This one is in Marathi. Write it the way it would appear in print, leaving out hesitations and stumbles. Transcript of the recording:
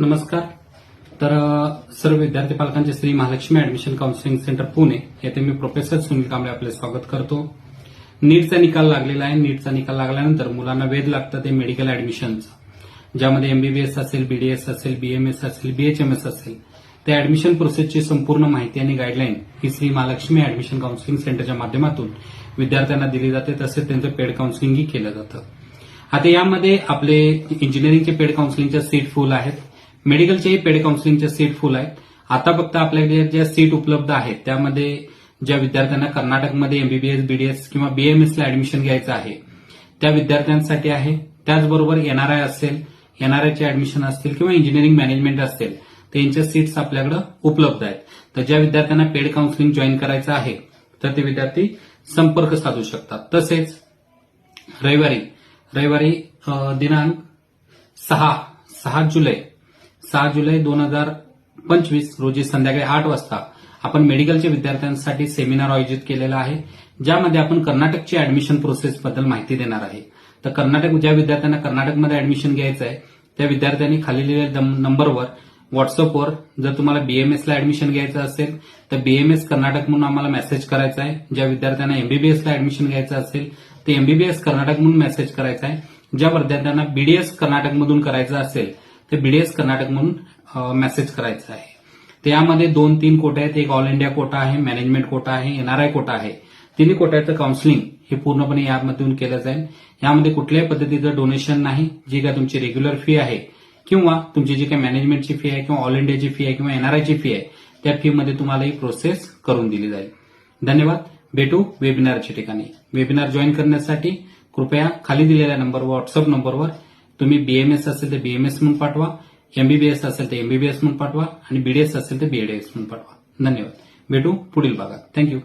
नमस्कार. तर सर्व विद्यार्थी पालकांचे Shri Mahalakshmi admission counselling centre Pune येथे मी प्रोफेसर सुनील कांबळे आपले स्वागत करतो. नीटचा निकाल लागलेला आहे. नीटचा निकाल लागल्यानंतर मुलांना वेध लागतं ते मेडिकल ऍडमिशनचा, ज्यामध्ये एमबीबीएस असेल, बीडीएस असेल, बीएमएस असेल, बीएचएमएस असेल, त्या ऍडमिशन प्रोसेसची संपूर्ण माहिती आणि गाईडलाईन ही श्री महालक्ष्मी ऍडमिशन काउन्सिलिंग सेंटरच्या माध्यमातून विद्यार्थ्यांना दिली जाते. तसेच त्यांचं पेड काउन्सिलिंगही केलं जातं. आता यामध्ये आपले इंजिनिअरिंगचे पेड काउन्सिलिंगच्या सीट फुल आहेत, मेडिकलचेही पेड काउन्सिलिंगच्या सीट फुल आहेत. आता फक्त आपल्याकडे ज्या सीट उपलब्ध आहेत त्यामध्ये ज्या विद्यार्थ्यांना कर्नाटकमध्ये एमबीबीएस, बीडीएस किंवा बीएमएसला ऍडमिशन घ्यायचं आहे त्या विद्यार्थ्यांसाठी आहे. त्याचबरोबर एनआरआय असेल, एनआरआयचे ऍडमिशन असतील किंवा इंजिनिअरिंग मॅनेजमेंट असेल त्यांच्या सीट्स आपल्याकडे उपलब्ध आहेत. तर ज्या विद्यार्थ्यांना पेड काउन्सिलिंग जॉईन करायचं आहे तर ते विद्यार्थी संपर्क साधू शकतात. तसेच रविवारी दिनांक 6 जुलै 2025 रोजी संध्याकाळी 8 वाजता आपण मेडिकलच्या विद्यार्थ्यांसाठी सेमिनार आयोजित केलेला आहे, ज्यामध्ये आपण कर्नाटकची ऍडमिशन प्रोसेसबद्दल माहिती देणार आहे. तर ज्या विद्यार्थ्यांना कर्नाटकमध्ये ऍडमिशन घ्यायचं आहे त्या विद्यार्थ्यांनी खाली दिलेल्या नंबरवर व्हॉट्सअपवर जर तुम्हाला बीएमएसला ऍडमिशन घ्यायचं असेल तर बीएमएस कर्नाटक म्हणून आम्हाला मेसेज करायचा आहे. ज्या विद्यार्थ्यांना एमबीबीएसला ऍडमिशन घ्यायचं असेल ते एमबीबीएस कर्नाटक म्हणून मेसेज करायचा आहे. ज्या विद्यार्थ्यांना बीडीएस कर्नाटकमधून करायचं असेल ते बीडीएस कर्नाटक म्हणून मेसेज करायचा आहे. त्यामध्ये 2-3 कोटे आहेत. एक ऑल इंडिया कोटा आहे, मॅनेजमेंट कोटा आहे, एनआरआय कोटा आहे. तिन्ही कोट्याचं काउन्सिलिंग हे पूर्णपणे यामधून केलं जाईल. यामध्ये कुठल्याही पद्धतीचं डोनेशन नाही. जी काय तुमची रेग्युलर फी आहे किंवा तुमची जी काही मॅनेजमेंटची फी आहे किंवा ऑल इंडियाची फी आहे किंवा एनआरआयची फी आहे त्या फी मध्ये तुम्हाला ही प्रोसेस करून दिली जाईल. धन्यवाद. भेटू वेबिनारच्या ठिकाणी. वेबिनार जॉईन करण्यासाठी कृपया खाली दिलेल्या नंबरवर, व्हॉट्सअप नंबरवर तुम्ही बीएमएस असेल तर बीएमएस म्हणून पाठवा, एमबीबीएस असेल तर एमबीबीएस म्हणून पाठवा आणि बीडीएस असेल तर बीडीएस म्हणून पाठवा. धन्यवाद. भेटू पुढील भागात. थँक्यू.